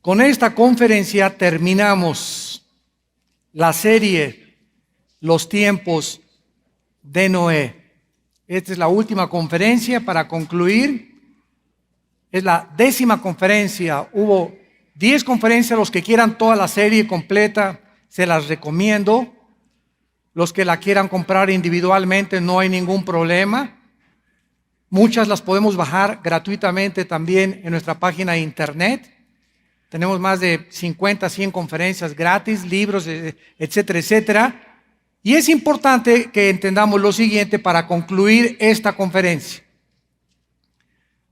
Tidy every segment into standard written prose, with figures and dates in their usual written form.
Con esta conferencia terminamos la serie Los tiempos de Noé. Esta es la última conferencia para concluir. Es la 10ª conferencia. Hubo 10 conferencias. Los que quieran toda la serie completa, se las recomiendo. Los que la quieran comprar individualmente, no hay ningún problema. Muchas las podemos bajar gratuitamente también en nuestra página de internet. Tenemos más de 50, 100 conferencias gratis, libros, etcétera, etcétera. Y es importante que entendamos lo siguiente para concluir esta conferencia.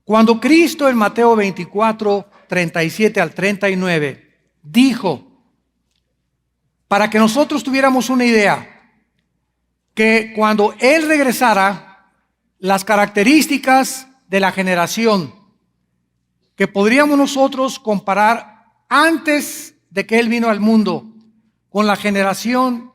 Cuando Cristo en Mateo 24, 37 al 39, dijo, para que nosotros tuviéramos una idea, que cuando Él regresara, las características de la generación que podríamos nosotros comparar antes de que Él vino al mundo con la generación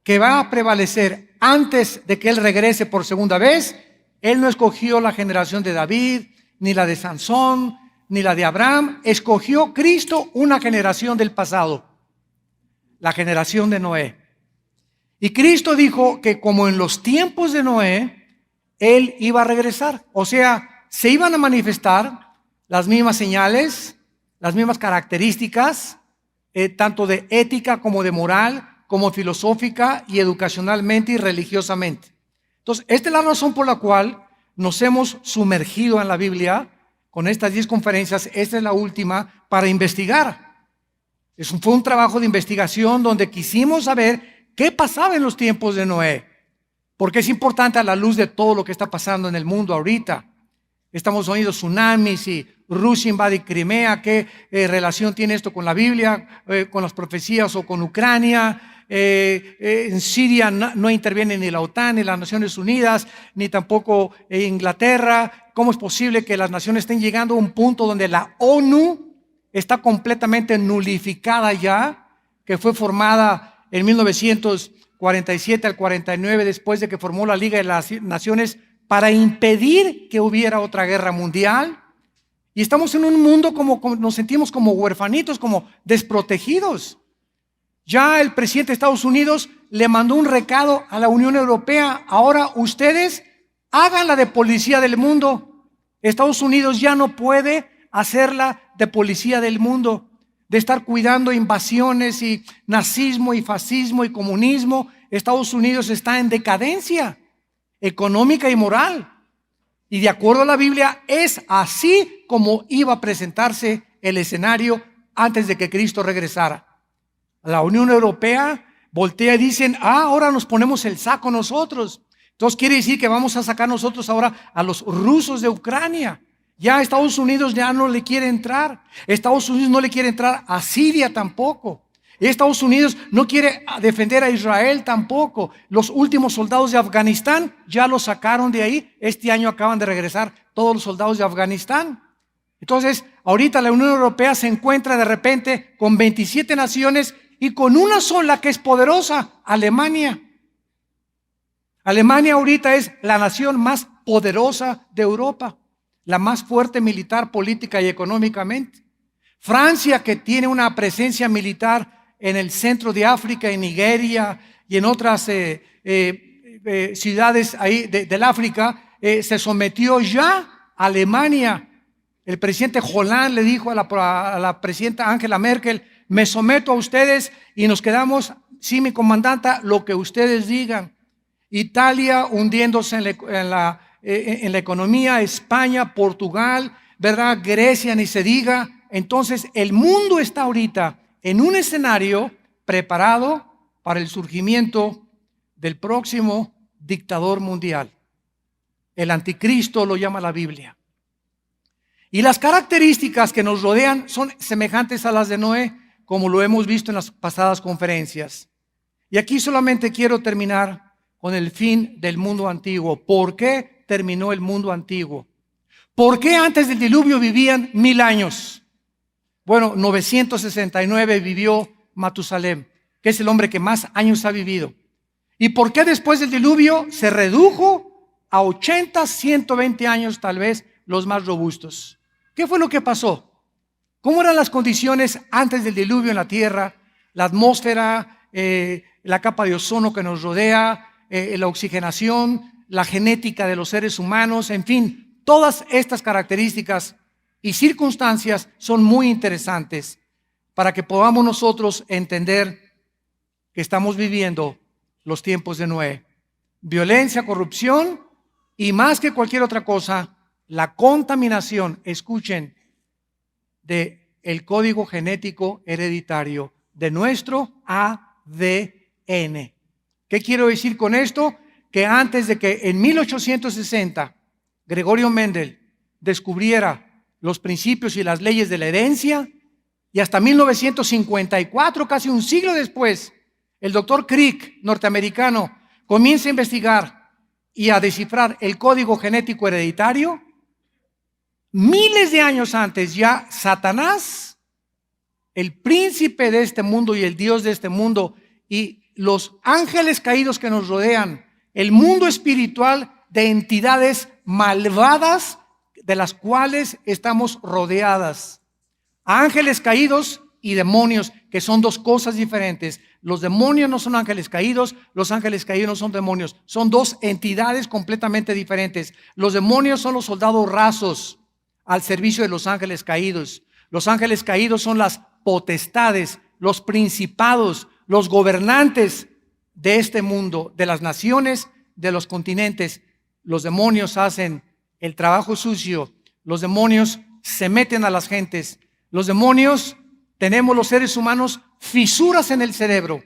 que va a prevalecer antes de que Él regrese por segunda vez. Él no escogió la generación de David, ni la de Sansón, ni la de Abraham. Escogió Cristo una generación del pasado, la generación de Noé. Y Cristo dijo que como en los tiempos de Noé, Él iba a regresar. O sea, se iban a manifestar las mismas señales, las mismas características, tanto de ética como de moral, como filosófica y educacionalmente y religiosamente. Entonces, esta es la razón por la cual nos hemos sumergido en la Biblia con estas 10 conferencias. Esta es la última para investigar. Fue un trabajo de investigación donde quisimos saber qué pasaba en los tiempos de Noé, porque es importante a la luz de todo lo que está pasando en el mundo ahorita. Estamos oyendo tsunamis y Rusia invade Crimea. ¿Qué relación tiene esto con la Biblia, con las profecías o con Ucrania? En Siria no interviene ni la OTAN, ni las Naciones Unidas, ni tampoco Inglaterra. ¿Cómo es posible que las naciones estén llegando a un punto donde la ONU está completamente nulificada ya, que fue formada en 1947 al 49, después de que formó la Liga de las Naciones para impedir que hubiera otra guerra mundial? Y estamos en un mundo como nos sentimos como huerfanitos, como desprotegidos. Ya el presidente de Estados Unidos le mandó un recado a la Unión Europea. Ahora ustedes háganla de policía del mundo. Estados Unidos ya no puede hacerla de policía del mundo, de estar cuidando invasiones y nazismo y fascismo y comunismo. Estados Unidos está en decadencia económica y moral. Y de acuerdo a la Biblia, es así como iba a presentarse el escenario antes de que Cristo regresara. La Unión Europea voltea y dicen, ahora nos ponemos el saco nosotros. Entonces quiere decir que vamos a sacar nosotros ahora a los rusos de Ucrania. Ya Estados Unidos ya no le quiere entrar. Estados Unidos no le quiere entrar a Siria tampoco. Estados Unidos no quiere defender a Israel tampoco. Los últimos soldados de Afganistán ya los sacaron de ahí. Este año acaban de regresar todos los soldados de Afganistán. Entonces, ahorita la Unión Europea se encuentra de repente con 27 naciones y con una sola que es poderosa, Alemania. Alemania ahorita es la nación más poderosa de Europa, la más fuerte militar, política y económicamente. Francia, que tiene una presencia militar en el centro de África, en Nigeria y en otras ciudades ahí del África, se sometió ya a Alemania. El presidente Hollande le dijo a la presidenta Angela Merkel, me someto a ustedes y nos quedamos, sí, mi comandanta, lo que ustedes digan. Italia hundiéndose en la economía, España, Portugal, ¿verdad? Grecia, ni se diga. Entonces el mundo está ahorita en un escenario preparado para el surgimiento del próximo dictador mundial. El anticristo lo llama la Biblia. Y las características que nos rodean son semejantes a las de Noé, como lo hemos visto en las pasadas conferencias. Y aquí solamente quiero terminar con el fin del mundo antiguo. ¿Por qué terminó el mundo antiguo? ¿Por qué antes del diluvio vivían 1000 años? Bueno, 969 vivió Matusalem, que es el hombre que más años ha vivido. ¿Y por qué después del diluvio se redujo a 80, 120 años tal vez los más robustos? ¿Qué fue lo que pasó? ¿Cómo eran las condiciones antes del diluvio en la tierra? La atmósfera, la capa de ozono que nos rodea, la oxigenación, la genética de los seres humanos, en fin, todas estas características y circunstancias son muy interesantes para que podamos nosotros entender que estamos viviendo los tiempos de Noé. Violencia, corrupción y más que cualquier otra cosa, la contaminación, escuchen, de el código genético hereditario de nuestro ADN. ¿Qué quiero decir con esto? Que antes de que en 1860 Gregorio Mendel descubriera los principios y las leyes de la herencia, y hasta 1954, casi un siglo después, el doctor Crick, norteamericano, comienza a investigar y a descifrar el código genético hereditario. Miles de años antes ya Satanás, el príncipe de este mundo y el Dios de este mundo, y los ángeles caídos que nos rodean, el mundo espiritual de entidades malvadas de las cuales estamos rodeadas. Ángeles caídos y demonios, que son dos cosas diferentes. Los demonios no son ángeles caídos, los ángeles caídos no son demonios. Son dos entidades completamente diferentes. Los demonios son los soldados rasos al servicio de los ángeles caídos. Los ángeles caídos son las potestades, los principados, los gobernantes de este mundo, de las naciones, de los continentes. Los demonios hacen el trabajo sucio. Los demonios se meten a las gentes. Los demonios, tenemos los seres humanos fisuras en el cerebro,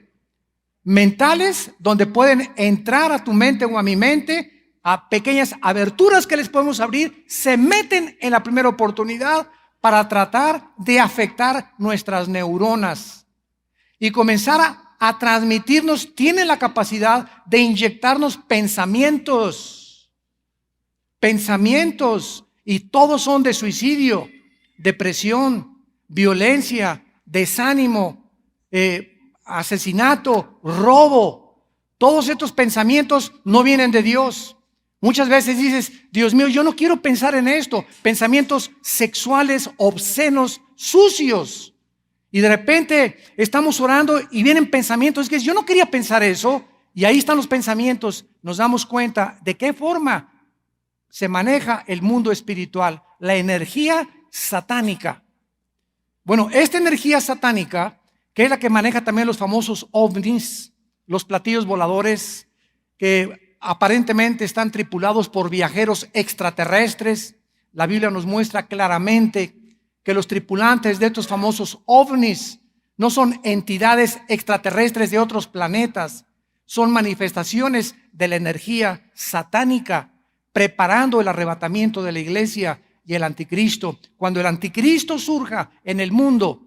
mentales, donde pueden entrar a tu mente o a mi mente, a pequeñas aberturas que les podemos abrir, se meten en la primera oportunidad para tratar de afectar nuestras neuronas y comenzar a transmitirnos, tienen la capacidad de inyectarnos pensamientos, y todos son de suicidio, depresión, violencia, desánimo, asesinato, robo. Todos estos pensamientos no vienen de Dios. Muchas veces dices, Dios mío, yo no quiero pensar en esto. Pensamientos sexuales, obscenos, sucios. Y de repente estamos orando y vienen pensamientos. Es que yo no quería pensar eso. Y ahí están los pensamientos. Nos damos cuenta de qué forma se maneja el mundo espiritual. La energía satánica. Bueno, esta energía satánica, que es la que maneja también los famosos ovnis, los platillos voladores, que aparentemente están tripulados por viajeros extraterrestres. La Biblia nos muestra claramente que los tripulantes de estos famosos ovnis no son entidades extraterrestres de otros planetas, son manifestaciones de la energía satánica, preparando el arrebatamiento de la iglesia y el anticristo. Cuando el anticristo surja en el mundo,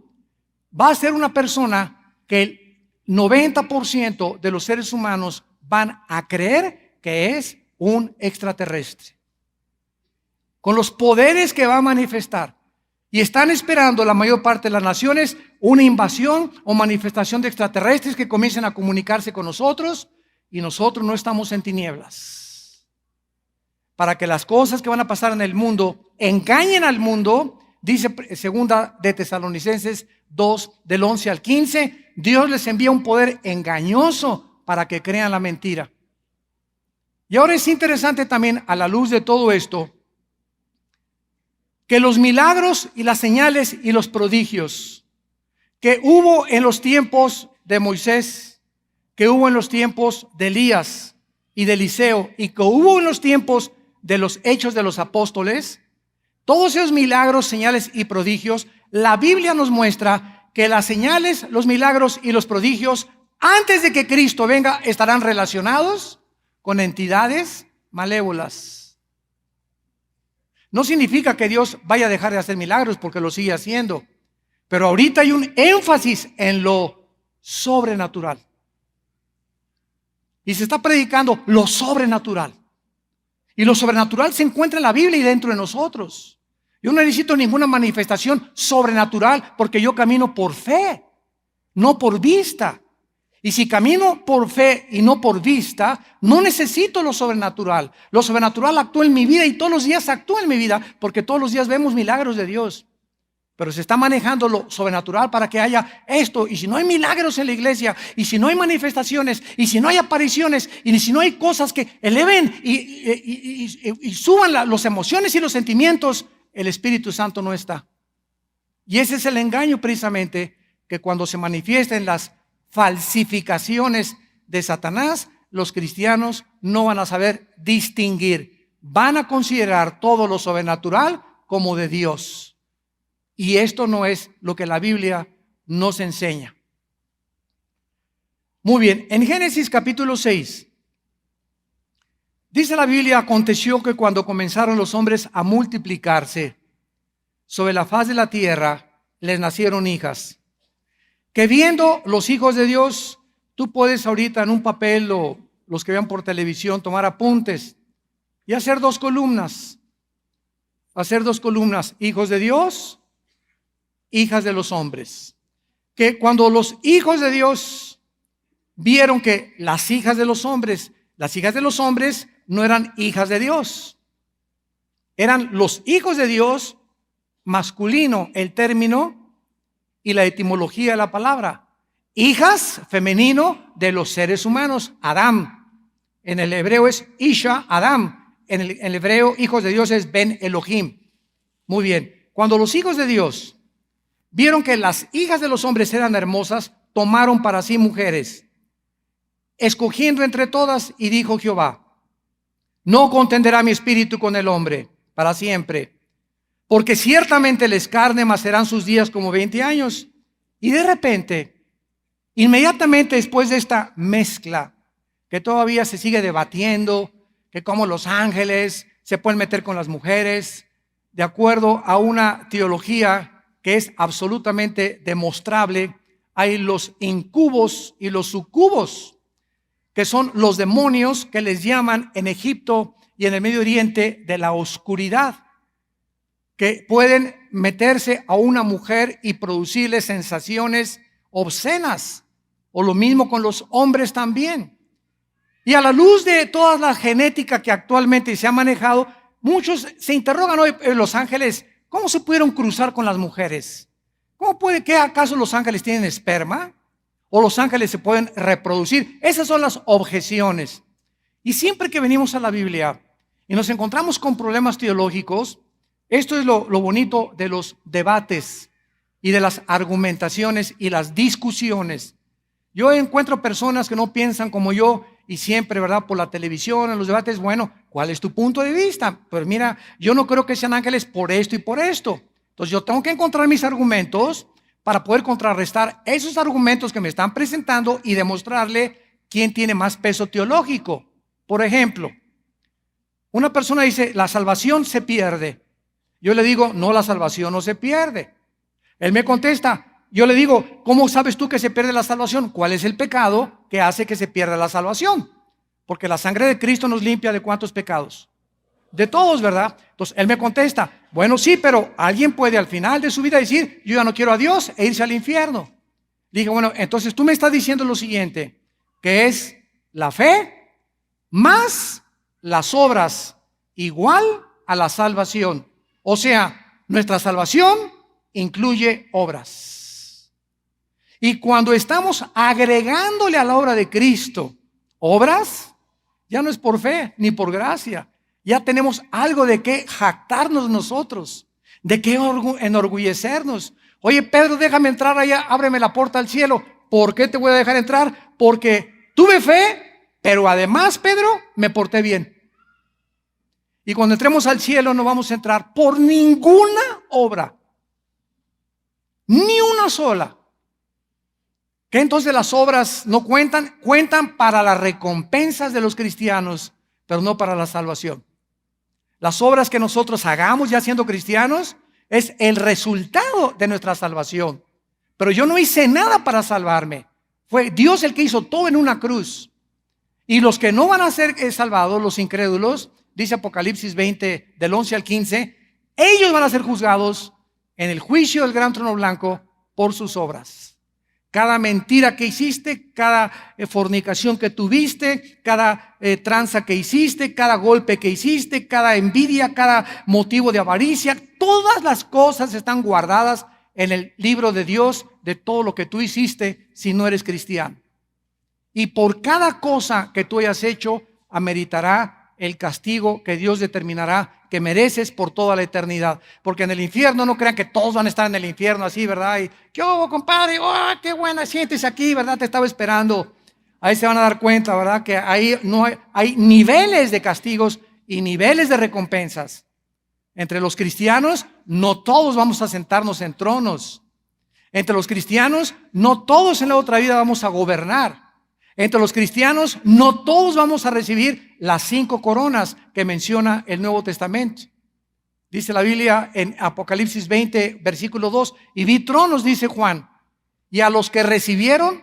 va a ser una persona que el 90% de los seres humanos van a creer que es un extraterrestre, con los poderes que va a manifestar. Y están esperando la mayor parte de las naciones una invasión o manifestación de extraterrestres que comiencen a comunicarse con nosotros, y nosotros no estamos en tinieblas. Para que las cosas que van a pasar en el mundo engañen al mundo, dice segunda de Tesalonicenses 2, del 11 al 15, Dios les envía un poder engañoso para que crean la mentira. Y ahora es interesante también, a la luz de todo esto, que los milagros y las señales y los prodigios que hubo en los tiempos de Moisés, que hubo en los tiempos de Elías y de Eliseo, y que hubo en los tiempos de los hechos de los apóstoles, todos esos milagros, señales y prodigios, la Biblia nos muestra que las señales, los milagros y los prodigios, antes de que Cristo venga, estarán relacionados con entidades malévolas. No significa que Dios vaya a dejar de hacer milagros, porque lo sigue haciendo, pero ahorita hay un énfasis en lo sobrenatural. Y se está predicando lo sobrenatural. Y lo sobrenatural se encuentra en la Biblia y dentro de nosotros. Yo no necesito ninguna manifestación sobrenatural, porque yo camino por fe, no por vista. Y si camino por fe y no por vista, no necesito lo sobrenatural. Lo sobrenatural actúa en mi vida y todos los días actúa en mi vida, porque todos los días vemos milagros de Dios. pero se está manejando lo sobrenatural para que haya esto. Y si no hay milagros en la iglesia, y si no hay manifestaciones, y si no hay apariciones, y si no hay cosas que eleven y suban las emociones y los sentimientos, el Espíritu Santo no está. Y ese es el engaño precisamente, que cuando se manifiestan las falsificaciones de Satanás, los cristianos no van a saber distinguir. Van a considerar todo lo sobrenatural como de Dios. Y esto no es lo que la Biblia nos enseña. Muy bien, en Génesis capítulo 6, dice la Biblia: aconteció que cuando comenzaron los hombres a multiplicarse sobre la faz de la tierra, les nacieron hijas, que viendo los hijos de Dios, tú puedes ahorita en un papel o los que vean por televisión tomar apuntes y hacer dos columnas. Hijos de Dios, hijas de los hombres. Que cuando los hijos de Dios vieron que las hijas de los hombres no eran hijas de Dios, eran los hijos de Dios masculino, el término y la etimología de la palabra. Hijas, femenino, de los seres humanos, Adam. En el hebreo es Isha, Adam. En el hebreo, hijos de Dios es Ben Elohim. Muy bien, cuando los hijos de Dios vieron que las hijas de los hombres eran hermosas, tomaron para sí mujeres, escogiendo entre todas, y dijo Jehová: no contenderá mi espíritu con el hombre para siempre, porque ciertamente les carne, mas serán sus días como 20 años. Y de repente, inmediatamente después de esta mezcla, que todavía se sigue debatiendo, que como los ángeles se pueden meter con las mujeres, de acuerdo a una teología que es absolutamente demostrable, hay los incubos y los sucubos, que son los demonios que les llaman en Egipto y en el Medio Oriente de la oscuridad, que pueden meterse a una mujer y producirle sensaciones obscenas, o lo mismo con los hombres también. Y a la luz de toda la genética que actualmente se ha manejado, muchos se interrogan hoy: los ángeles, ¿cómo se pudieron cruzar con las mujeres? ¿Cómo puede que acaso los ángeles tienen esperma? ¿O los ángeles se pueden reproducir? Esas son las objeciones. Y siempre que venimos a la Biblia y nos encontramos con problemas teológicos, esto es lo bonito de los debates y de las argumentaciones y las discusiones. Yo encuentro personas que no piensan como yo, y siempre, ¿verdad?, por la televisión, en los debates, bueno, ¿cuál es tu punto de vista? Pues mira, yo no creo que sean ángeles por esto y por esto. Entonces yo tengo que encontrar mis argumentos para poder contrarrestar esos argumentos que me están presentando y demostrarle quién tiene más peso teológico. Por ejemplo, una persona dice: la salvación se pierde. Yo le digo: no, la salvación no se pierde. Él me contesta. Yo le digo: ¿cómo sabes tú que se pierde la salvación? ¿Cuál es el pecado que hace que se pierda la salvación? Porque la sangre de Cristo nos limpia ¿de cuántos pecados? De todos, ¿verdad? Entonces él me contesta: bueno, sí, pero alguien puede al final de su vida decir: yo ya no quiero a Dios, e irse al infierno. Le dije: bueno, entonces tú me estás diciendo lo siguiente, que es la fe más las obras igual a la salvación. O sea, nuestra salvación incluye obras. Y cuando estamos agregándole a la obra de Cristo obras, ya no es por fe ni por gracia. Ya tenemos algo de qué jactarnos nosotros, de qué enorgullecernos. Oye, Pedro, déjame entrar allá, ábreme la puerta al cielo. ¿Por qué te voy a dejar entrar? Porque tuve fe, pero además, Pedro, me porté bien. Y cuando entremos al cielo no vamos a entrar por ninguna obra, ni una sola. ¿Que entonces las obras no cuentan? Cuentan para las recompensas de los cristianos, pero no para la salvación. Las obras que nosotros hagamos ya siendo cristianos es el resultado de nuestra salvación. Pero yo no hice nada para salvarme. Fue Dios el que hizo todo en una cruz. Y los que no van a ser salvados, los incrédulos, dice Apocalipsis 20, del 11 al 15, ellos van a ser juzgados en el juicio del gran trono blanco por sus obras. Cada mentira que hiciste, cada fornicación que tuviste, cada tranza que hiciste, cada golpe que hiciste, cada envidia, cada motivo de avaricia, todas las cosas están guardadas en el libro de Dios de todo lo que tú hiciste si no eres cristiano. Y por cada cosa que tú hayas hecho, ameritará el castigo que Dios determinará que mereces por toda la eternidad. Porque en el infierno, no crean que todos van a estar en el infierno así, ¿verdad? Y, ¿qué hubo, compadre? ¡Oh, qué buena! Siéntese aquí, ¿verdad? Te estaba esperando. Ahí se van a dar cuenta, ¿verdad? Que ahí no hay niveles de castigos y niveles de recompensas. Entre los cristianos, no todos vamos a sentarnos en tronos. Entre los cristianos, no todos en la otra vida vamos a gobernar. Entre los cristianos, no todos vamos a recibir las 5 coronas que menciona el Nuevo Testamento. Dice la Biblia en Apocalipsis 20, versículo 2, y vi tronos, dice Juan, y a los que recibieron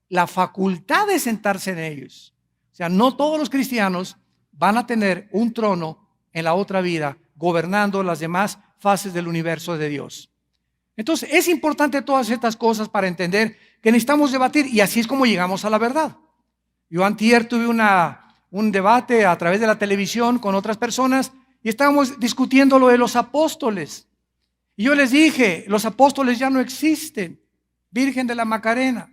la facultad de sentarse en ellos. O sea, no todos los cristianos van a tener un trono en la otra vida, gobernando las demás fases del universo de Dios. Entonces, es importante todas estas cosas para entender que necesitamos debatir, y así es como llegamos a la verdad. Yo antier tuve un debate a través de la televisión con otras personas y estábamos discutiendo lo de los apóstoles. Y yo les dije, los apóstoles ya no existen. Virgen de la Macarena.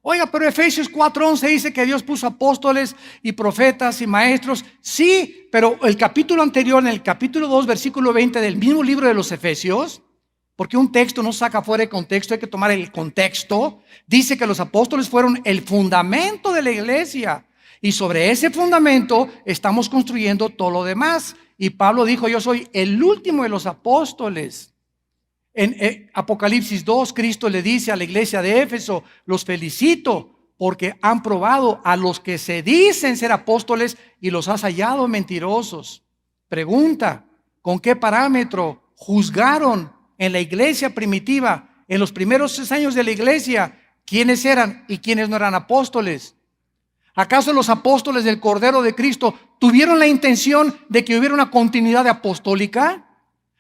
Oiga, pero Efesios 4:11 dice que Dios puso apóstoles y profetas y maestros. Sí, pero el capítulo anterior, en el capítulo 2, versículo 20 del mismo libro de los Efesios, porque un texto no saca fuera de contexto, hay que tomar el contexto, dice que los apóstoles fueron el fundamento de la iglesia. Y sobre ese fundamento estamos construyendo todo lo demás. Y Pablo dijo, yo soy el último de los apóstoles. En Apocalipsis 2, Cristo le dice a la iglesia de Éfeso, los felicito porque han probado a los que se dicen ser apóstoles y los has hallado mentirosos. Pregunta, ¿con qué parámetro juzgaron en la iglesia primitiva, en los primeros 6 años de la iglesia, quiénes eran y quiénes no eran apóstoles? ¿Acaso los apóstoles del Cordero de Cristo tuvieron la intención de que hubiera una continuidad apostólica?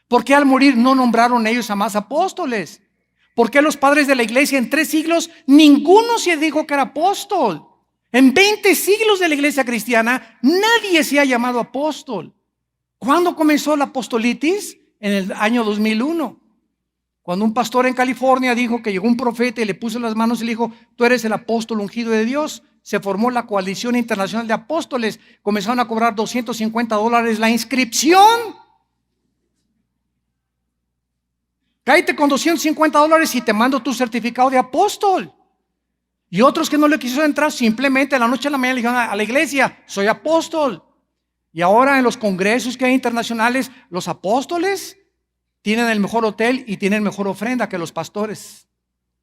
¿Por qué al morir no nombraron ellos a más apóstoles? ¿Por qué los padres de la iglesia en 3 siglos ninguno se dijo que era apóstol? En 20 siglos de la iglesia cristiana nadie se ha llamado apóstol. ¿Cuándo comenzó la apostolitis? En el año 2001. Cuando un pastor en California dijo que llegó un profeta y le puso las manos y le dijo, tú eres el apóstol ungido de Dios. Se formó la Coalición Internacional de Apóstoles. Comenzaron a cobrar $250 la inscripción. Cállate con $250 y te mando tu certificado de apóstol. Y otros que no le quisieron entrar, simplemente de la noche a la mañana le dijeron a la iglesia, soy apóstol. Y ahora en los congresos que hay internacionales, los apóstoles tienen el mejor hotel y tienen mejor ofrenda que los pastores,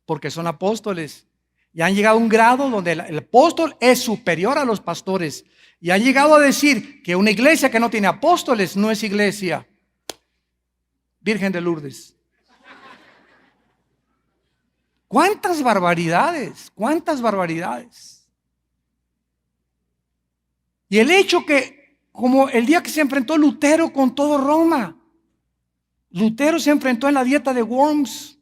porque son apóstoles. Y han llegado a un grado donde el apóstol es superior a los pastores. Y han llegado a decir que una iglesia que no tiene apóstoles no es iglesia. Virgen de Lourdes. ¿Cuántas barbaridades? ¿Cuántas barbaridades? Y el hecho que, como el día que se enfrentó Lutero con todo Roma, Lutero se enfrentó en la dieta de Worms.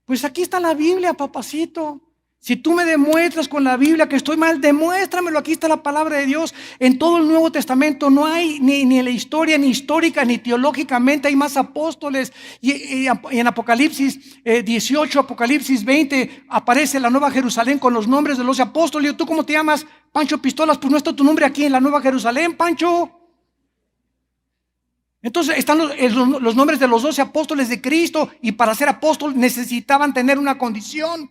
Pues aquí está la Biblia, papacito. Si tú me demuestras con la Biblia que estoy mal, demuéstramelo. Aquí está la palabra de Dios. En todo el Nuevo Testamento no hay ni en la historia, ni histórica, ni teológicamente hay más apóstoles. Y en Apocalipsis 18, Apocalipsis 20, aparece la Nueva Jerusalén con los nombres de los apóstoles. ¿Tú cómo te llamas? Pancho Pistolas. Pues no está tu nombre aquí en la Nueva Jerusalén, Pancho. Entonces están los nombres de los 12 apóstoles de Cristo. Y para ser apóstol necesitaban tener una condición.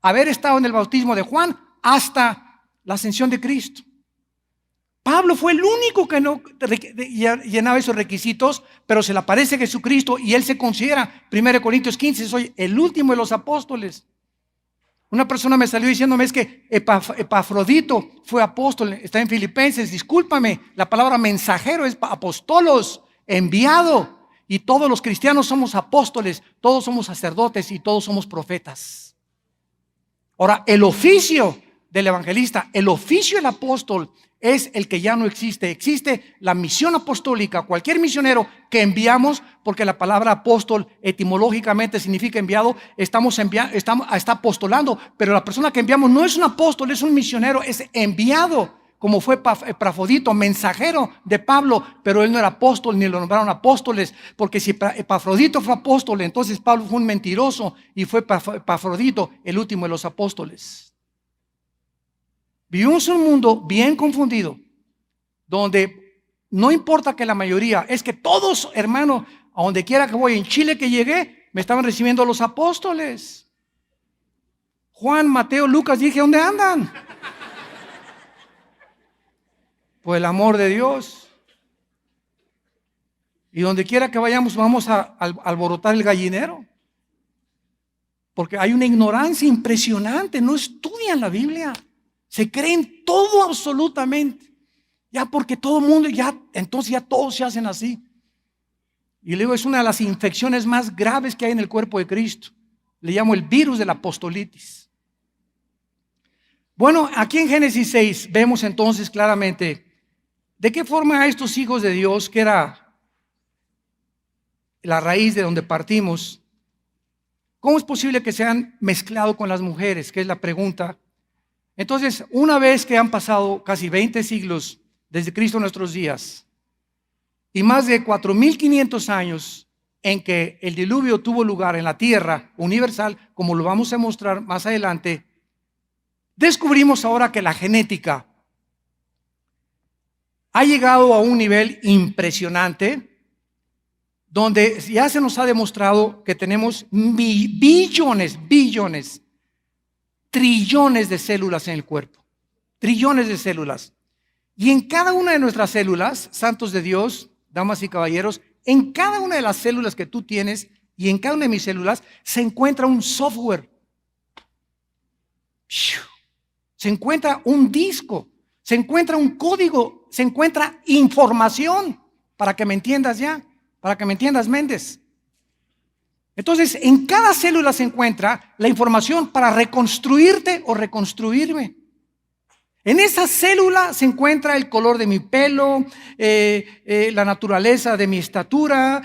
Haber estado en el bautismo de Juan hasta la ascensión de Cristo. Pablo fue el único que no llenaba esos requisitos, pero se le aparece Jesucristo y él se considera, 1 Corintios 15, soy el último de los apóstoles. Una persona me salió diciéndome, es que Epafrodito fue apóstol, está en Filipenses, discúlpame, la palabra mensajero es apostolos, enviado, y todos los cristianos somos apóstoles, todos somos sacerdotes y todos somos profetas. Ahora, el oficio del evangelista. El oficio del apóstol es el que ya no existe. Existe la misión apostólica, cualquier misionero que enviamos, porque la palabra apóstol etimológicamente significa enviado. Está apostolando, pero la persona que enviamos no es un apóstol, es un misionero, es enviado, como fue Epafrodito, mensajero de Pablo, pero él no era apóstol, ni lo nombraron apóstoles, porque si Epafrodito fue apóstol, entonces Pablo fue un mentiroso y fue Epafrodito el último de los apóstoles. Vivimos en un mundo bien confundido, donde no importa que la mayoría, es que todos, hermano, a donde quiera que voy, en Chile que llegué, me estaban recibiendo los apóstoles. Juan, Mateo, Lucas, dije, ¿dónde andan? Por el amor de Dios. Y donde quiera que vayamos, vamos a alborotar el gallinero. Porque hay una ignorancia impresionante, no estudian la Biblia. Se creen todo absolutamente. Ya porque todo el mundo, entonces ya todos se hacen así. Y luego es una de las infecciones más graves que hay en el cuerpo de Cristo. Le llamo el virus de la apostolitis. Bueno, aquí en Génesis 6 vemos entonces claramente de qué forma estos hijos de Dios, que era la raíz de donde partimos, ¿cómo es posible que se han mezclado con las mujeres? Que es la pregunta. Entonces, una vez que han pasado casi 20 siglos desde Cristo a nuestros días y más de 4.500 años en que el diluvio tuvo lugar en la tierra universal, como lo vamos a mostrar más adelante, descubrimos ahora que la genética ha llegado a un nivel impresionante, donde ya se nos ha demostrado que tenemos billones, trillones de células en el cuerpo, trillones de células. Y en cada una de nuestras células, santos de Dios, damas y caballeros, en cada una de las células que tú tienes y en cada una de mis células se encuentra un software. Se encuentra un disco, se encuentra un código, se encuentra información, para que me entiendas ya, para que me entiendas, Méndez. Entonces, en cada célula se encuentra la información para reconstruirte o reconstruirme. En esa célula se encuentra el color de mi pelo, la naturaleza de mi estatura,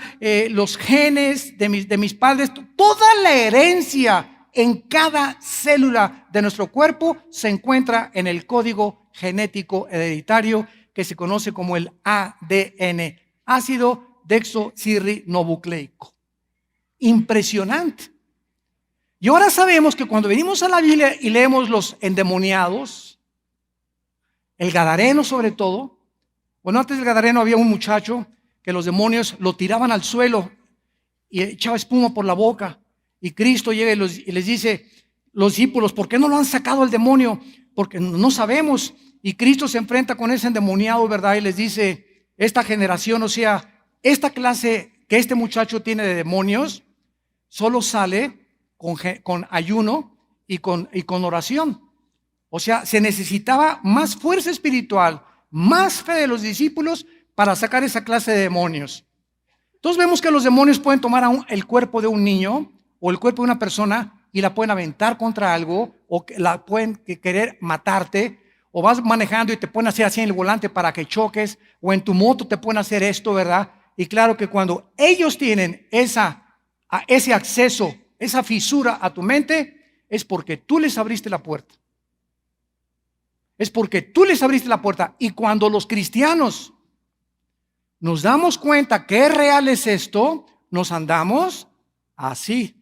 los genes de mis padres, toda la herencia en cada célula de nuestro cuerpo se encuentra en el código genético hereditario que se conoce como el ADN, ácido desoxirribonucleico. Impresionante. Y ahora sabemos que cuando venimos a la Biblia y leemos los endemoniados, el gadareno sobre todo, bueno, antes del gadareno había un muchacho que los demonios lo tiraban al suelo y echaba espuma por la boca. Y Cristo llega y les dice, los discípulos, ¿por qué no lo han sacado al demonio? Porque no sabemos. Y Cristo se enfrenta con ese endemoniado, ¿verdad? Y les dice, esta generación, o sea, esta clase que este muchacho tiene de demonios, solo sale con ayuno y con oración. O sea, se necesitaba más fuerza espiritual, más fe de los discípulos para sacar esa clase de demonios. Entonces vemos que los demonios pueden tomar el cuerpo de un niño o el cuerpo de una persona y la pueden aventar contra algo, o la pueden querer matarte, o vas manejando y te pueden hacer así en el volante para que choques, o en tu moto te pueden hacer esto, ¿verdad? Y claro que cuando ellos tienen ese acceso, esa fisura a tu mente, es porque tú les abriste la puerta. Es porque tú les abriste la puerta. Y cuando los cristianos nos damos cuenta que es real es esto, nos andamos así.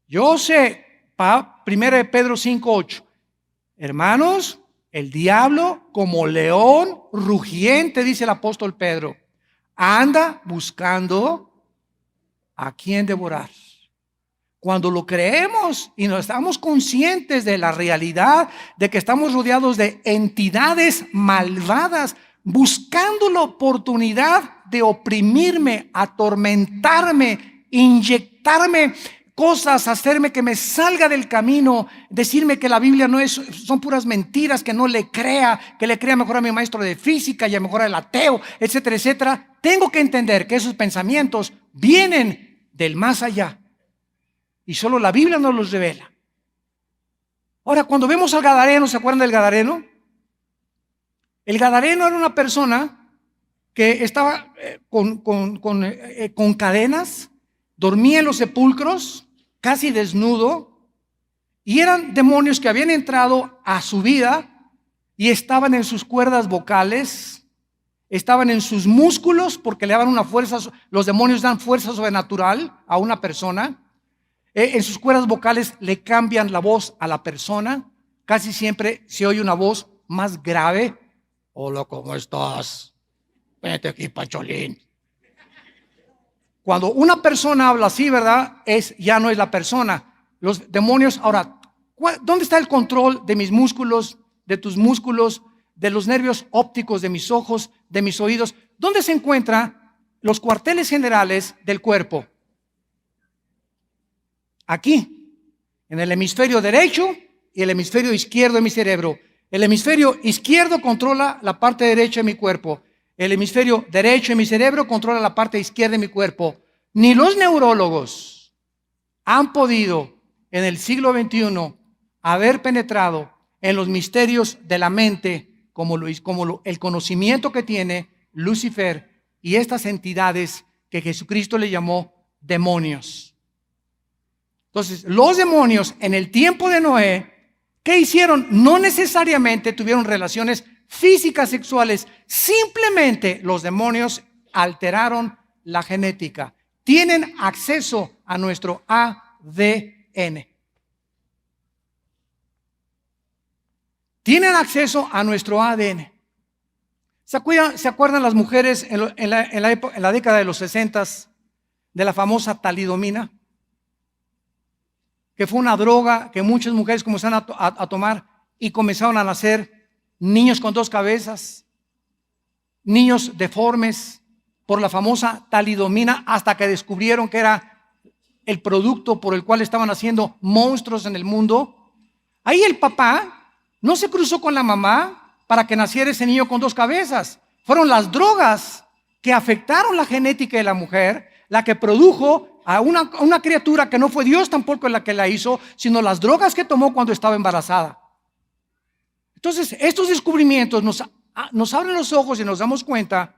Yo sé, 1 Pedro 5:8, hermanos, el diablo como león rugiente, dice el apóstol Pedro, anda buscando a quien devorar. Cuando lo creemos y nos estamos conscientes de la realidad de que estamos rodeados de entidades malvadas, buscando la oportunidad de oprimirme, atormentarme, inyectarme cosas, hacerme que me salga del camino, decirme que la Biblia son puras mentiras, que no le crea, que le crea mejor a mi maestro de física y a mejor al ateo, etcétera, etcétera. Tengo que entender que esos pensamientos vienen del más allá y solo la Biblia nos los revela. Ahora, cuando vemos al Gadareno, ¿se acuerdan del Gadareno? El Gadareno era una persona que estaba con cadenas, dormía en los sepulcros, casi desnudo, y eran demonios que habían entrado a su vida y estaban en sus cuerdas vocales, estaban en sus músculos, porque le daban una fuerza. Los demonios dan fuerza sobrenatural a una persona. En sus cuerdas vocales le cambian la voz a la persona. Casi siempre se oye una voz más grave. Hola, ¿cómo estás? Vete aquí, Pacholín. Cuando una persona habla así, ¿verdad? Ya no es la persona. Los demonios, ahora, ¿dónde está el control de mis músculos, de tus músculos, de los nervios ópticos de mis ojos, de mis oídos? ¿Dónde se encuentran los cuarteles generales del cuerpo? Aquí, en el hemisferio derecho y el hemisferio izquierdo de mi cerebro. El hemisferio izquierdo controla la parte derecha de mi cuerpo. El hemisferio derecho de mi cerebro controla la parte izquierda de mi cuerpo. Ni los neurólogos han podido en el siglo XXI haber penetrado en los misterios de la mente como el conocimiento que tiene Lucifer y estas entidades que Jesucristo le llamó demonios. Entonces, los demonios en el tiempo de Noé, ¿qué hicieron? No necesariamente tuvieron relaciones físicas sexuales, simplemente los demonios alteraron la genética. Tienen acceso a nuestro ADN. Tienen acceso a nuestro ADN. ¿Se acuerdan las mujeres en la década de los 60 de la famosa talidomina? Que fue una droga que muchas mujeres comenzaron a tomar y comenzaron a nacer niños con dos cabezas, niños deformes por la famosa talidomina, hasta que descubrieron que era el producto por el cual estaban haciendo monstruos en el mundo. Ahí el papá no se cruzó con la mamá para que naciera ese niño con dos cabezas. Fueron las drogas que afectaron la genética de la mujer, la que produjo a una criatura que no fue Dios tampoco la que la hizo, sino las drogas que tomó cuando estaba embarazada. Entonces, estos descubrimientos nos abren los ojos y nos damos cuenta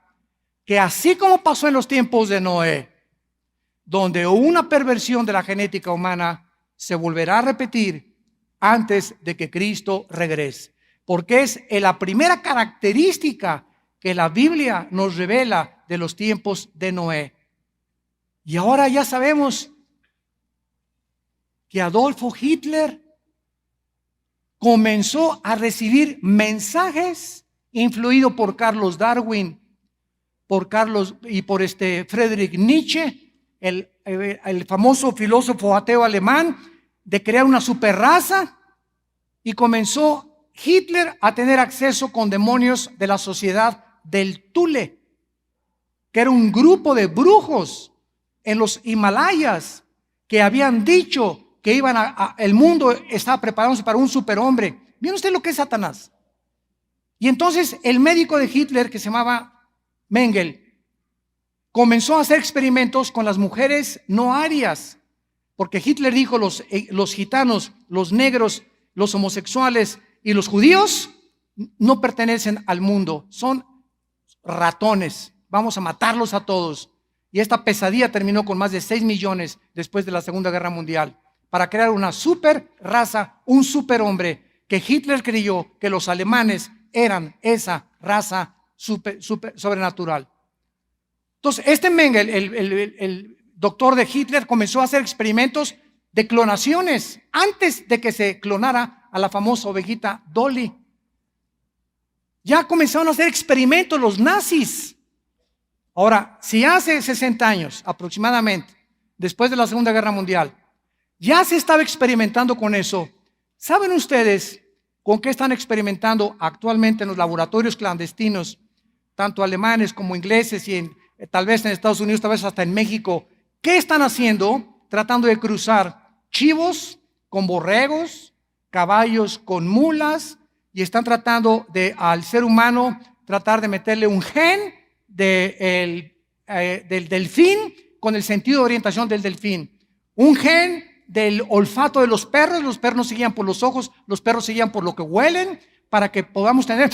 que así como pasó en los tiempos de Noé, donde una perversión de la genética humana se volverá a repetir antes de que Cristo regrese. Porque es la primera característica que la Biblia nos revela de los tiempos de Noé. Y ahora ya sabemos que Adolfo Hitler comenzó a recibir mensajes influido por Carlos Darwin, por Friedrich Nietzsche, el famoso filósofo ateo alemán, de crear una superraza, y comenzó Hitler a tener acceso con demonios de la sociedad del Thule, que era un grupo de brujos en los Himalayas que habían dicho que el mundo estaba preparándose para un superhombre. ¿Vieron usted lo que es Satanás? Y entonces el médico de Hitler, que se llamaba Mengele, comenzó a hacer experimentos con las mujeres no arias, porque Hitler dijo los gitanos, los negros, los homosexuales y los judíos no pertenecen al mundo, son ratones, vamos a matarlos a todos. Y esta pesadilla terminó con más de 6 millones después de la Segunda Guerra Mundial, para crear una super raza, un superhombre, que Hitler creyó que los alemanes eran esa raza sobrenatural. Entonces, este Mengele, el doctor de Hitler, comenzó a hacer experimentos de clonaciones antes de que se clonara a la famosa ovejita Dolly. Ya comenzaron a hacer experimentos los nazis. Ahora, si hace 60 años aproximadamente, después de la Segunda Guerra Mundial, ya se estaba experimentando con eso, ¿saben ustedes con qué están experimentando actualmente en los laboratorios clandestinos, tanto alemanes como ingleses y tal vez en Estados Unidos, tal vez hasta en México? ¿Qué están haciendo? Tratando de cruzar chivos con borregos, caballos con mulas, y están tratando al ser humano tratar de meterle un gen del delfín con el sentido de orientación del delfín, un gen del olfato de los perros no se guían por los ojos, los perros se guían por lo que huelen, para que podamos tener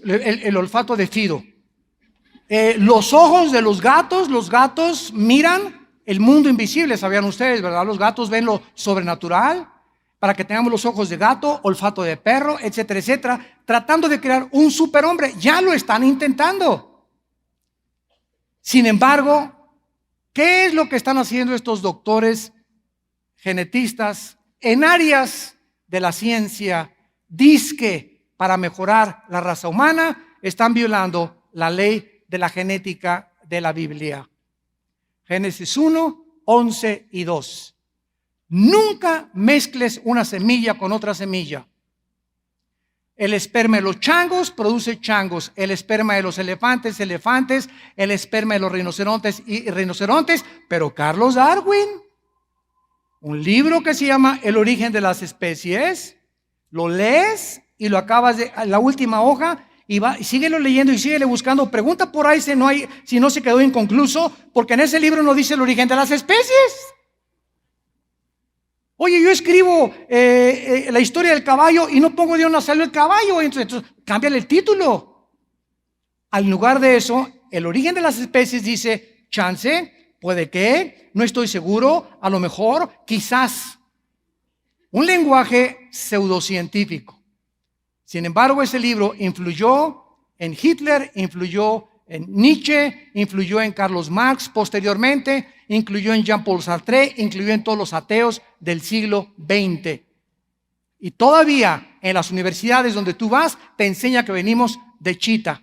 el olfato de Fido. Los ojos de los gatos miran el mundo invisible, sabían ustedes, ¿verdad? Los gatos ven lo sobrenatural, para que tengamos los ojos de gato, olfato de perro, etcétera, etcétera, tratando de crear un superhombre. Ya lo están intentando. Sin embargo, ¿qué es lo que están haciendo estos doctores genetistas en áreas de la ciencia? Dizque para mejorar la raza humana, están violando la ley de la genética de la Biblia. Génesis 1, 11 y 2. Nunca mezcles una semilla con otra semilla. El esperma de los changos produce changos, el esperma de los elefantes, el esperma de los rinocerontes y rinocerontes. Pero Carlos Darwin, un libro que se llama El origen de las especies, lo lees y lo acabas de la última hoja y síguelo leyendo y síguele buscando. Pregunta por ahí si no se quedó inconcluso, porque en ese libro no dice el origen de las especies. Oye, yo escribo la historia del caballo y no pongo de dónde salió el caballo, entonces cámbiale el título. Al lugar de eso, el origen de las especies dice, chance, puede que, no estoy seguro, a lo mejor, quizás. Un lenguaje pseudocientífico. Sin embargo, ese libro influyó en Hitler, influyó en Nietzsche, influyó en Carlos Marx posteriormente, incluyó en Jean-Paul Sartre, incluyó en todos los ateos del siglo XX. Y todavía en las universidades donde tú vas, te enseña que venimos de Chita.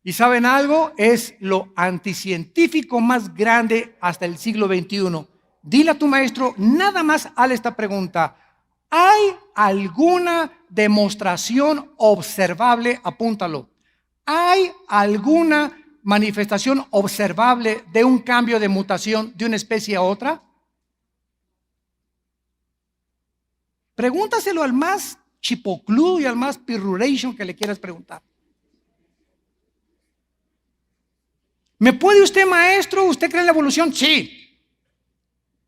¿Y saben algo? Es lo anticientífico más grande hasta el siglo XXI. Dile a tu maestro, nada más hazle esta pregunta. ¿Hay alguna demostración observable? Apúntalo. ¿Hay alguna manifestación observable de un cambio de mutación de una especie a otra? Pregúntaselo al más chipocludo y al más pirruration que le quieras preguntar. ¿Me puede usted, maestro? ¿Usted cree en la evolución? Sí.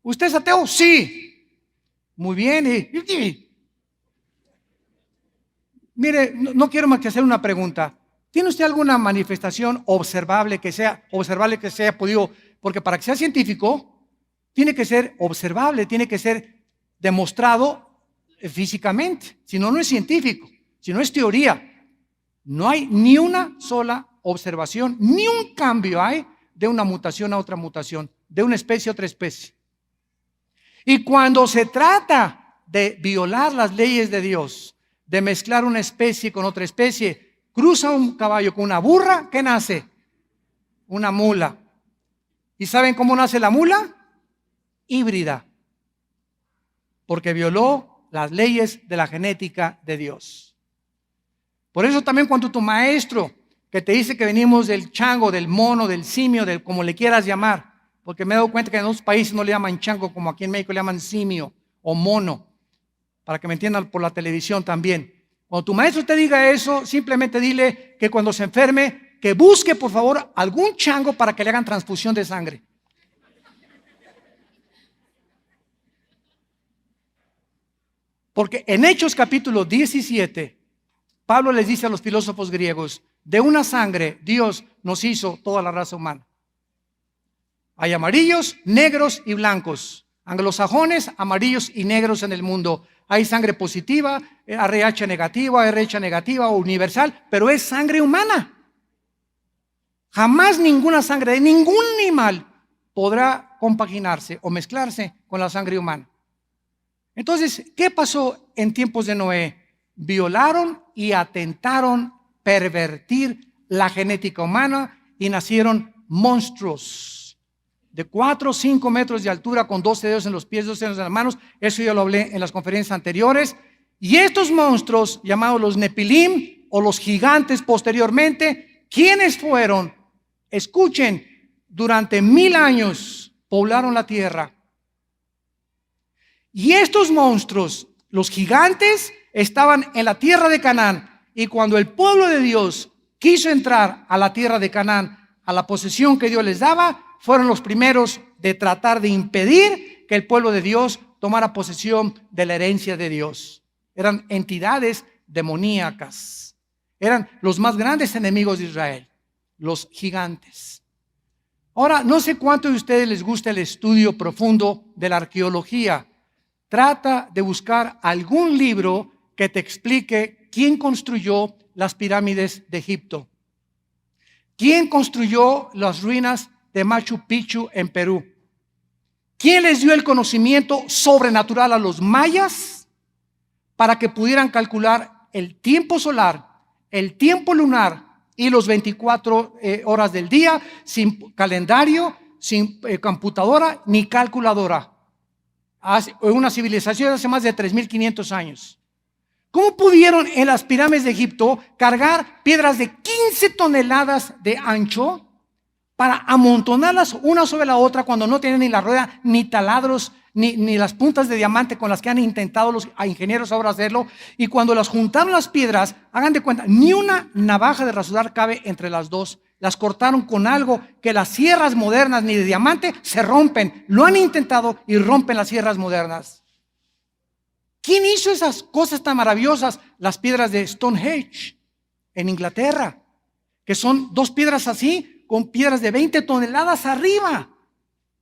¿Usted es ateo? Sí. Muy bien. Mire, no quiero más que hacer una pregunta. ¿Tiene usted alguna manifestación observable que sea podido? Porque para que sea científico, tiene que ser observable, tiene que ser demostrado físicamente. Si no, no es científico, si no es teoría. No hay ni una sola observación, ni un cambio hay de una mutación a otra mutación, de una especie a otra especie. Y cuando se trata de violar las leyes de Dios, de mezclar una especie con otra especie, cruza un caballo con una burra, ¿qué nace? Una mula. ¿Y saben cómo nace la mula? Híbrida. Porque violó las leyes de la genética de Dios. Por eso también cuando tu maestro, que te dice que venimos del chango, del mono, del simio, del como le quieras llamar, porque me he dado cuenta que en otros países no le llaman chango, como aquí en México le llaman simio o mono, para que me entiendan por la televisión también. Cuando tu maestro te diga eso, simplemente dile que cuando se enferme, que busque por favor algún chango para que le hagan transfusión de sangre. Porque en Hechos capítulo 17, Pablo les dice a los filósofos griegos, de una sangre Dios nos hizo toda la raza humana. Hay amarillos, negros y blancos. Anglosajones, amarillos y negros en el mundo. Hay sangre positiva, RH negativa o universal, pero es sangre humana. Jamás ninguna sangre de ningún animal podrá compaginarse o mezclarse con la sangre humana. Entonces, ¿qué pasó en tiempos de Noé? Violaron y atentaron, pervertir la genética humana y nacieron monstruos de 4 o 5 metros de altura con 12 dedos en los pies, 12 dedos en las manos. Eso ya lo hablé en las conferencias anteriores. Y estos monstruos, llamados los Nepilim o los gigantes posteriormente, ¿quiénes fueron? Escuchen, durante 1000 años poblaron la tierra. Y estos monstruos, los gigantes, estaban en la tierra de Canaán. Y cuando el pueblo de Dios quiso entrar a la tierra de Canaán, a la posesión que Dios les daba, fueron los primeros de tratar de impedir que el pueblo de Dios tomara posesión de la herencia de Dios. Eran entidades demoníacas. Eran los más grandes enemigos de Israel, los gigantes. Ahora, no sé cuánto de ustedes les gusta el estudio profundo de la arqueología. Trata de buscar algún libro que te explique quién construyó las pirámides de Egipto. ¿Quién construyó las ruinas de Machu Picchu en Perú? ¿Quién les dio el conocimiento sobrenatural a los mayas para que pudieran calcular el tiempo solar, el tiempo lunar y los 24 horas del día sin calendario, sin computadora ni calculadora? Una civilización de hace más de 3.500 años. ¿Cómo pudieron en las pirámides de Egipto cargar piedras de 15 toneladas de ancho para amontonarlas una sobre la otra cuando no tienen ni la rueda, ni taladros, ni las puntas de diamante con las que han intentado los ingenieros ahora hacerlo? Y cuando las juntaron las piedras, hagan de cuenta, ni una navaja de rasurar cabe entre las dos. Las cortaron con algo que las sierras modernas ni de diamante se rompen. Lo han intentado y rompen las sierras modernas. ¿Quién hizo esas cosas tan maravillosas? Las piedras de Stonehenge en Inglaterra, que son dos piedras así, con piedras de 20 toneladas arriba.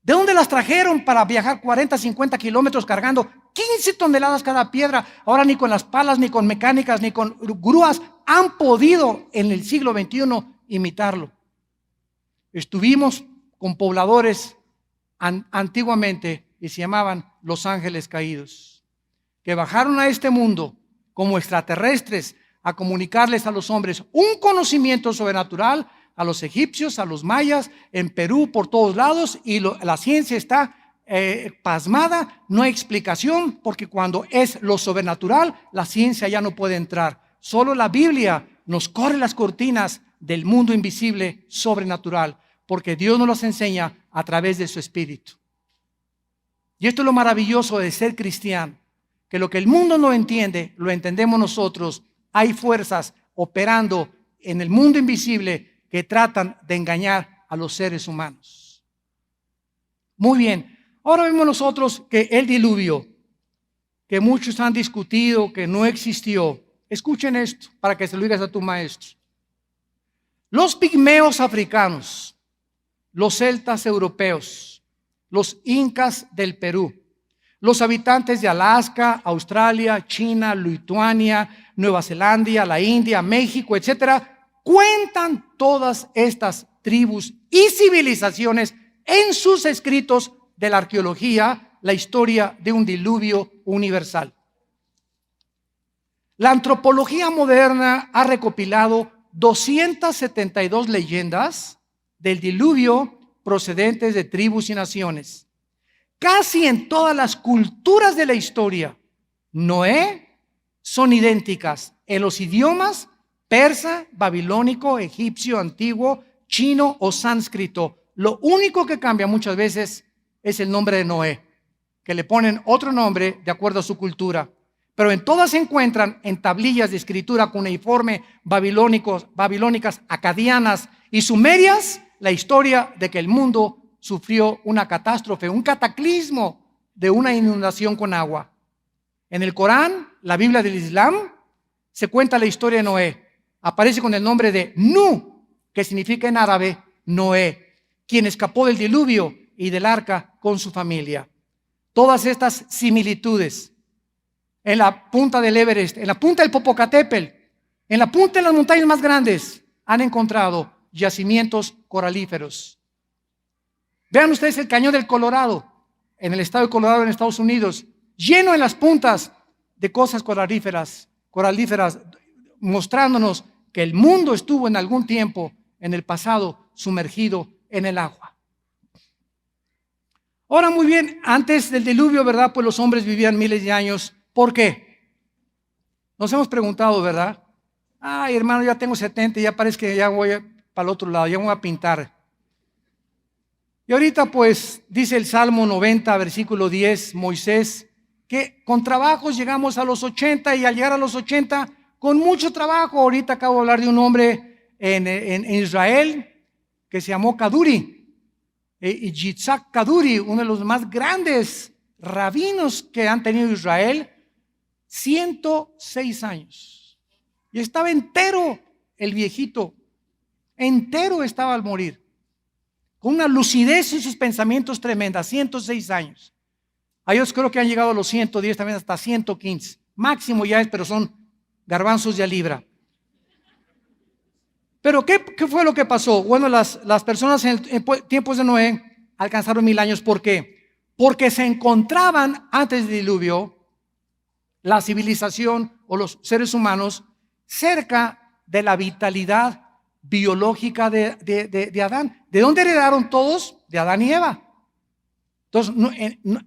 ¿De dónde las trajeron para viajar 40, 50 kilómetros cargando 15 toneladas cada piedra? Ahora ni con las palas, ni con mecánicas, ni con grúas han podido en el siglo XXI imitarlo. Estuvimos con pobladores antiguamente y se llamaban los ángeles caídos, que bajaron a este mundo como extraterrestres a comunicarles a los hombres un conocimiento sobrenatural, a los egipcios, a los mayas, en Perú, por todos lados, y la ciencia está pasmada, no hay explicación, porque cuando es lo sobrenatural, la ciencia ya no puede entrar. Solo la Biblia nos corre las cortinas del mundo invisible sobrenatural, porque Dios nos las enseña a través de su Espíritu. Y esto es lo maravilloso de ser cristiano, que lo que el mundo no entiende, lo entendemos nosotros. Hay fuerzas operando en el mundo invisible que tratan de engañar a los seres humanos. Muy bien, ahora vemos nosotros que el diluvio, que muchos han discutido que no existió. Escuchen esto para que se lo digas a tu maestro. Los pigmeos africanos, los celtas europeos, los incas del Perú, los habitantes de Alaska, Australia, China, Lituania, Nueva Zelanda, la India, México, etcétera, cuentan todas estas tribus y civilizaciones en sus escritos de la arqueología la historia de un diluvio universal. La antropología moderna ha recopilado 272 leyendas del diluvio procedentes de tribus y naciones. Casi en todas las culturas de la historia, Noé, son idénticas en los idiomas persa, babilónico, egipcio, antiguo, chino o sánscrito. Lo único que cambia muchas veces es el nombre de Noé, que le ponen otro nombre de acuerdo a su cultura. Pero en todas se encuentran en tablillas de escritura cuneiforme, babilónicas, acadianas y sumerias, la historia de que el mundo sufrió una catástrofe, un cataclismo de una inundación con agua. En el Corán, la Biblia del Islam, se cuenta la historia de Noé. Aparece con el nombre de Nu, que significa en árabe Noé, quien escapó del diluvio y del arca con su familia. Todas estas similitudes en la punta del Everest, en la punta del Popocatépetl, en la punta de las montañas más grandes, han encontrado yacimientos coralíferos. Vean ustedes el cañón del Colorado, en el estado de Colorado, en Estados Unidos, lleno en las puntas de cosas coralíferas, mostrándonos que el mundo estuvo en algún tiempo, en el pasado, sumergido en el agua. Ahora, muy bien, antes del diluvio, ¿verdad? Pues los hombres vivían miles de años. ¿Por qué? Nos hemos preguntado, ¿verdad? Ay, hermano, ya tengo 70 y ya parece que ya voy para el otro lado, ya voy a pintar. Y ahorita pues dice el Salmo 90, versículo 10, Moisés, que con trabajos llegamos a los 80 y al llegar a los 80, con mucho trabajo. Ahorita acabo de hablar de un hombre en Israel que se llamó Kaduri. y Yitzhak Kaduri, uno de los más grandes rabinos que han tenido Israel, 106 años. Y estaba entero el viejito, entero estaba al morir, con una lucidez en sus pensamientos tremenda, 106 años. A ellos creo que han llegado a los 110, también hasta 115. Máximo ya es, pero son garbanzos de libra. Pero ¿qué fue lo que pasó? Bueno, las personas en tiempos de Noé alcanzaron 1000 años. ¿Por qué? Porque se encontraban antes del diluvio la civilización o los seres humanos cerca de la vitalidad biológica de Adán. ¿De dónde heredaron todos? De Adán y Eva. Entonces,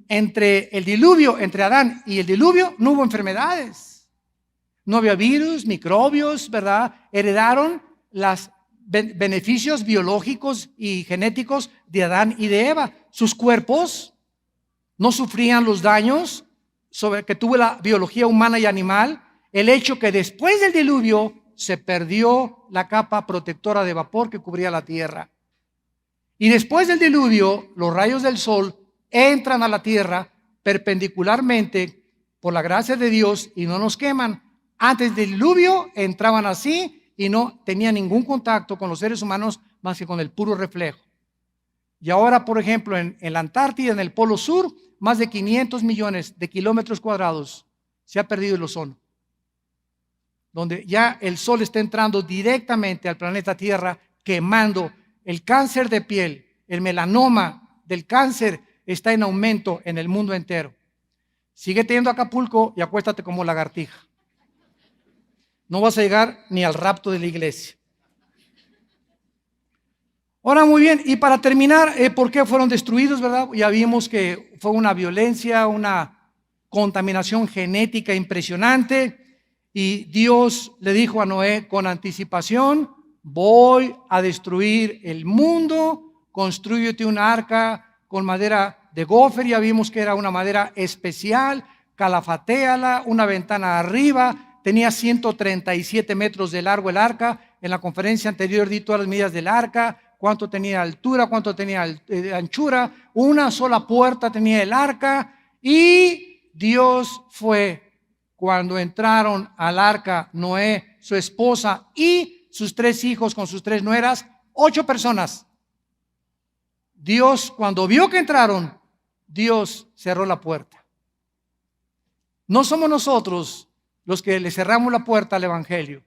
entre el diluvio, entre Adán y el diluvio, no hubo enfermedades. No había virus, microbios, ¿verdad? Heredaron los beneficios biológicos y genéticos de Adán y de Eva. Sus cuerpos no sufrían los daños que tuvo la biología humana y animal. El hecho que después del diluvio se perdió la capa protectora de vapor que cubría la tierra. Y después del diluvio, los rayos del sol entran a la tierra perpendicularmente por la gracia de Dios y no nos queman. Antes del diluvio entraban así y no tenían ningún contacto con los seres humanos más que con el puro reflejo. Y ahora, por ejemplo, en la Antártida, en el Polo Sur, más de 500 millones de kilómetros cuadrados se ha perdido el ozono, donde ya el sol está entrando directamente al planeta Tierra, quemando el cáncer de piel, el melanoma del cáncer está en aumento en el mundo entero. Sigue teniendo Acapulco y acuéstate como lagartija. No vas a llegar ni al rapto de la iglesia. Ahora, muy bien, y para terminar, ¿por qué fueron destruidos, verdad? Ya vimos que fue una violencia, una contaminación genética impresionante, y Dios le dijo a Noé con anticipación: voy a destruir el mundo, constrúyete una arca con madera de gofer. Ya vimos que era una madera especial, calafatéala, una ventana arriba. Tenía 137 metros de largo el arca. En la conferencia anterior di todas las medidas del arca, cuánto tenía altura, cuánto tenía anchura. Una sola puerta tenía el arca. Y Dios fue cuando entraron al arca Noé, su esposa y sus 3 hijos con sus 3 nueras, 8 personas. Dios, cuando vio que entraron, Dios cerró la puerta. No somos nosotros los que le cerramos la puerta al evangelio.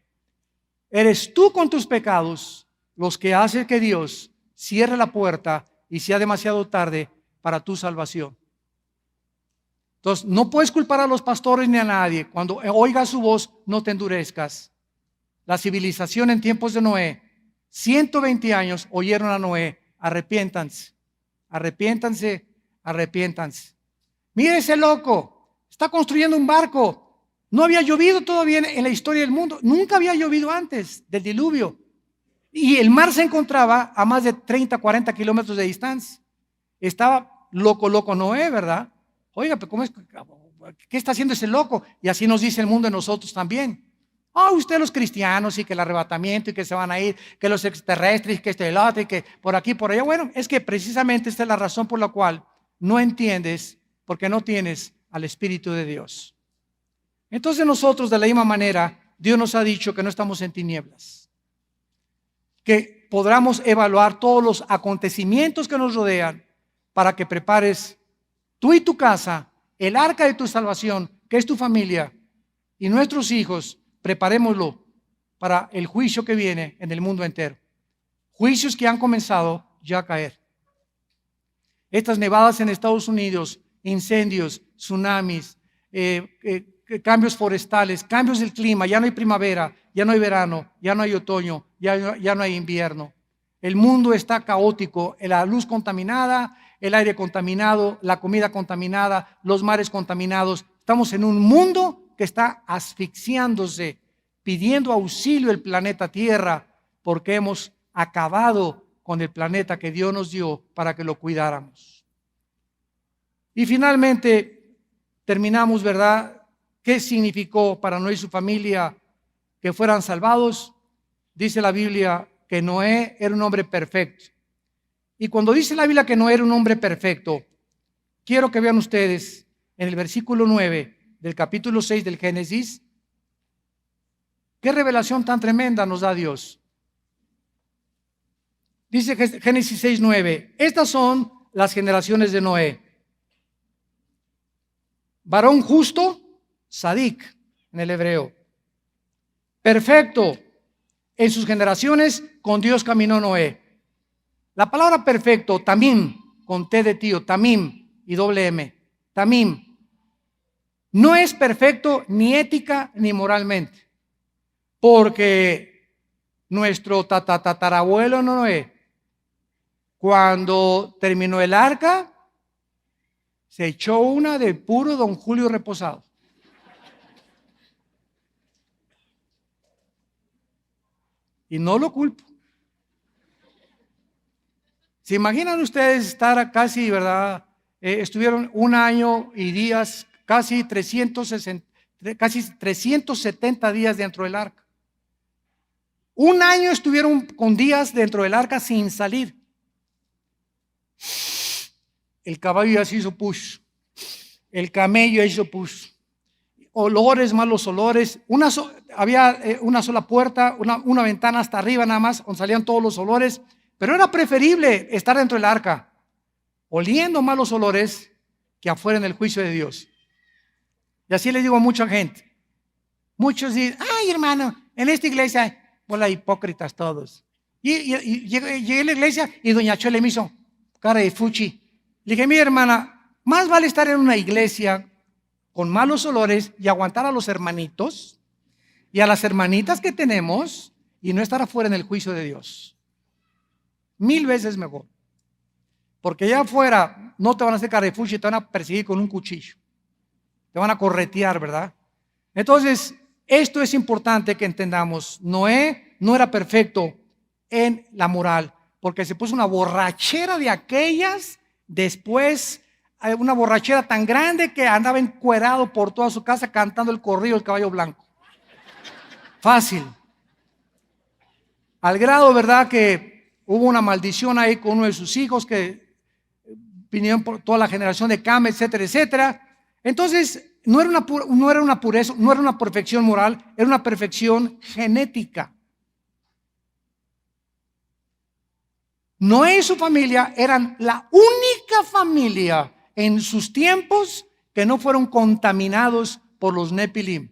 Eres tú con tus pecados los que hacen que Dios cierre la puerta y sea demasiado tarde para tu salvación. Entonces, no puedes culpar a los pastores ni a nadie. Cuando oigas su voz, no te endurezcas. La civilización en tiempos de Noé, 120 años oyeron a Noé: arrepiéntanse, arrepiéntanse, arrepiéntanse. Mire ese loco, está construyendo un barco. No había llovido todavía en la historia del mundo. Nunca había llovido antes del diluvio. Y el mar se encontraba a más de 30, 40 kilómetros de distancia. Estaba loco Noé, ¿verdad? Oiga, pero ¿cómo es? ¿Qué está haciendo ese loco? Y así nos dice el mundo de nosotros también. Usted los cristianos y que el arrebatamiento y que se van a ir, que los extraterrestres, que el otro y que por aquí, por allá. Bueno, es que precisamente esta es la razón por la cual no entiendes, porque no tienes al Espíritu de Dios. Entonces nosotros, de la misma manera, Dios nos ha dicho que no estamos en tinieblas, que podamos evaluar todos los acontecimientos que nos rodean para que prepares tú y tu casa, el arca de tu salvación, que es tu familia, y nuestros hijos, preparémoslo para el juicio que viene en el mundo entero. Juicios que han comenzado ya a caer. Estas nevadas en Estados Unidos, incendios, tsunamis, cambios forestales, cambios del clima, ya no hay primavera, ya no hay verano, ya no hay otoño, ya no hay invierno. El mundo está caótico, la luz contaminada, el aire contaminado, la comida contaminada, los mares contaminados. Estamos en un mundo que está asfixiándose, pidiendo auxilio el planeta Tierra, porque hemos acabado con el planeta que Dios nos dio para que lo cuidáramos. Y finalmente terminamos, ¿verdad? ¿Qué significó para Noé y su familia que fueran salvados? Dice la Biblia que Noé era un hombre perfecto Y cuando dice la Biblia que Noé era un hombre perfecto, quiero que vean ustedes en el versículo 9 del capítulo 6 del Génesis, qué revelación tan tremenda nos da Dios. Dice Génesis 6:9, estas son las generaciones de Noé. Varón justo, sadik en el hebreo. Perfecto, en sus generaciones con Dios caminó Noé. La palabra perfecto, tamim, con T de tío, tamim y doble M, tamim, no es perfecto ni ética ni moralmente, porque nuestro tatarabuelo Noé, cuando terminó el arca, se echó una de puro don Julio reposado. Y no lo culpo. ¿Se imaginan ustedes estar casi, verdad? Estuvieron un año y días, casi 370 días dentro del arca. Un año estuvieron con días dentro del arca sin salir. El caballo ya se hizo push. El camello ya hizo push. Olores, malos olores. Había una sola puerta, una ventana hasta arriba nada más, donde salían todos los olores. Pero era preferible estar dentro del arca, oliendo malos olores, que afuera en el juicio de Dios. Y así le digo a mucha gente. Muchos dicen, ay hermano, en esta iglesia, hola hipócritas todos. Y llegué a la iglesia y doña Chole me hizo cara de fuchi. Le dije, mi hermana, más vale estar en una iglesia con malos olores y aguantar a los hermanitos y a las hermanitas que tenemos y no estar afuera en el juicio de Dios. 1000 veces mejor. Porque allá afuera no te van a hacer cara de fuchi, te van a perseguir con un cuchillo. Te van a corretear, ¿verdad? Entonces, esto es importante que entendamos. Noé no era perfecto en la moral, porque se puso una borrachera de aquellas, después una borrachera tan grande que andaba encuerado por toda su casa cantando el corrido del caballo blanco. Fácil. Al grado, ¿verdad?, que hubo una maldición ahí con uno de sus hijos que vinieron por toda la generación de Cam, etcétera, etcétera. Entonces, no era una pureza, no era una perfección moral, era una perfección genética. Noé y su familia eran la única familia en sus tiempos que no fueron contaminados por los Nepilim,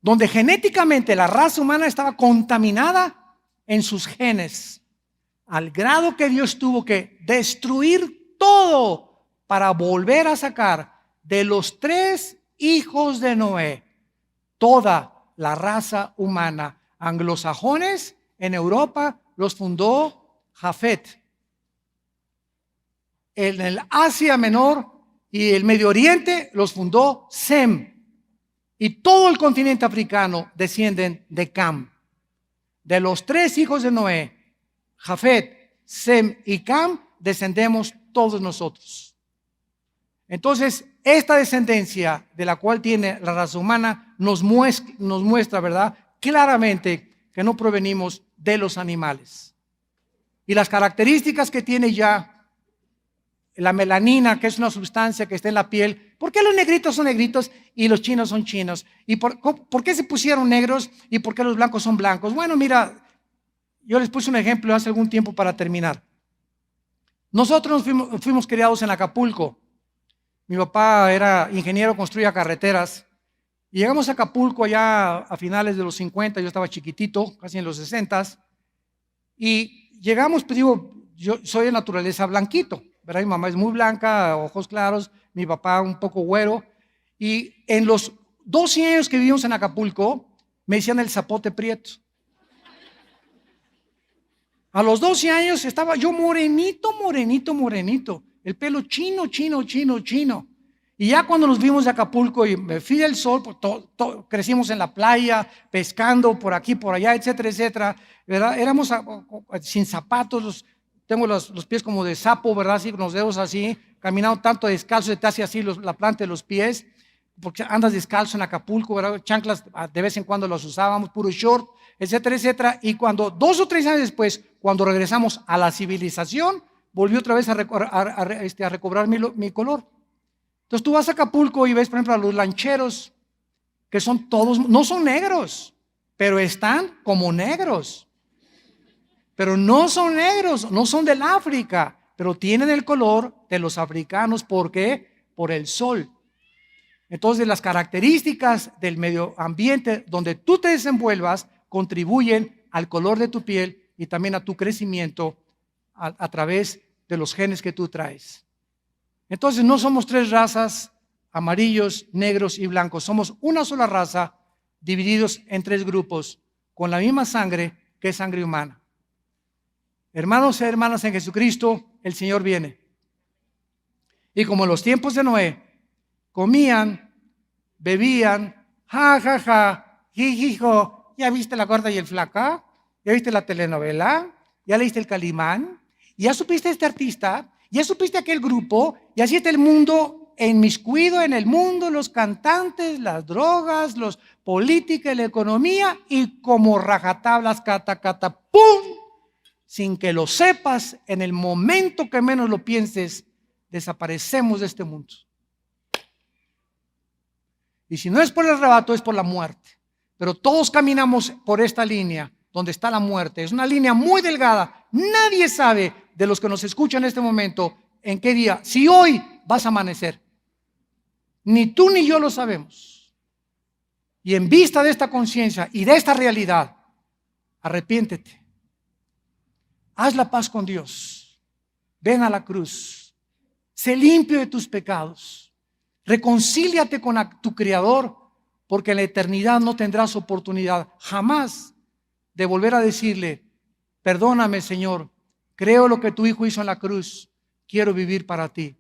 donde genéticamente la raza humana estaba contaminada en sus genes, al grado que Dios tuvo que destruir todo para volver a sacar de los 3 hijos de Noé toda la raza humana. Anglosajones en Europa los fundó Jafet. En el Asia Menor y el Medio Oriente los fundó Sem. Y todo el continente africano descienden de Cam. De los 3 hijos de Noé, Jafet, Sem y Cam, descendemos todos nosotros. Entonces, esta descendencia de la cual tiene la raza humana nos muestra, ¿verdad?, claramente que no provenimos de los animales. Y las características que tiene ya la melanina, que es una sustancia que está en la piel. ¿Por qué los negritos son negritos y los chinos son chinos? ¿Y por qué se pusieron negros y por qué los blancos son blancos? Bueno, mira, yo les puse un ejemplo hace algún tiempo para terminar. Nosotros fuimos criados en Acapulco. Mi papá era ingeniero, construía carreteras. Y llegamos a Acapulco allá a finales de los 50, yo estaba chiquitito, casi en los 60. Y llegamos, pues digo, yo soy de naturaleza blanquito, ¿verdad? Mi mamá es muy blanca, ojos claros, mi papá un poco güero. Y en los 12 años que vivimos en Acapulco, me decían el zapote prieto. A los 12 años estaba yo morenito, el pelo chino. Y ya cuando nos vimos de Acapulco y me fui del sol, pues crecimos en la playa, pescando por aquí, por allá, etcétera, etcétera, ¿verdad? Éramos sin zapatos, tengo los pies como de sapo, ¿verdad? Así, con los dedos así, caminando tanto descalzo, se te hace así la planta de los pies. porque andas descalzo en Acapulco, ¿verdad? Chanclas de vez en cuando los usábamos, puro short, etcétera, etcétera. Y cuando 2 o 3 años después, cuando regresamos a la civilización, volvió otra vez a recobrar mi color. Entonces tú vas a Acapulco y ves, por ejemplo, a los lancheros, que son todos, no son negros, pero están como negros. Pero no son negros, no son del África, pero tienen el color de los africanos. ¿Por qué? Por el sol. Entonces, las características del medio ambiente donde tú te desenvuelvas contribuyen al color de tu piel y también a tu crecimiento a través de los genes que tú traes. Entonces, no somos 3 razas, amarillos, negros y blancos. Somos una sola raza, divididos en 3 grupos, con la misma sangre que es sangre humana. Hermanos y hermanas en Jesucristo, el Señor viene. Y como en los tiempos de Noé, comían, bebían, ja, ja, ja, jijijo. ¿Ya viste La Gorda y el Flaca? ¿Ya viste la telenovela? ¿Ya leíste El Calimán? ¿Ya supiste este artista? ¿Ya supiste aquel grupo? Y así está el mundo inmiscuido en el mundo, los cantantes, las drogas, los política, la economía, y como rajatablas, cata, cata, ¡pum! Sin que lo sepas, en el momento que menos lo pienses, desaparecemos de este mundo. Y si no es por el arrebato, es por la muerte. Pero todos caminamos por esta línea donde está la muerte. Es una línea muy delgada. Nadie sabe de los que nos escuchan en este momento en qué día, si hoy vas a amanecer. Ni tú ni yo lo sabemos. Y en vista de esta conciencia y de esta realidad, arrepiéntete. Haz la paz con Dios. Ven a la cruz. Sé limpio de tus pecados. Reconcíliate con tu Creador, porque en la eternidad no tendrás oportunidad jamás de volver a decirle: perdóname, Señor, creo lo que tu Hijo hizo en la cruz, quiero vivir para ti.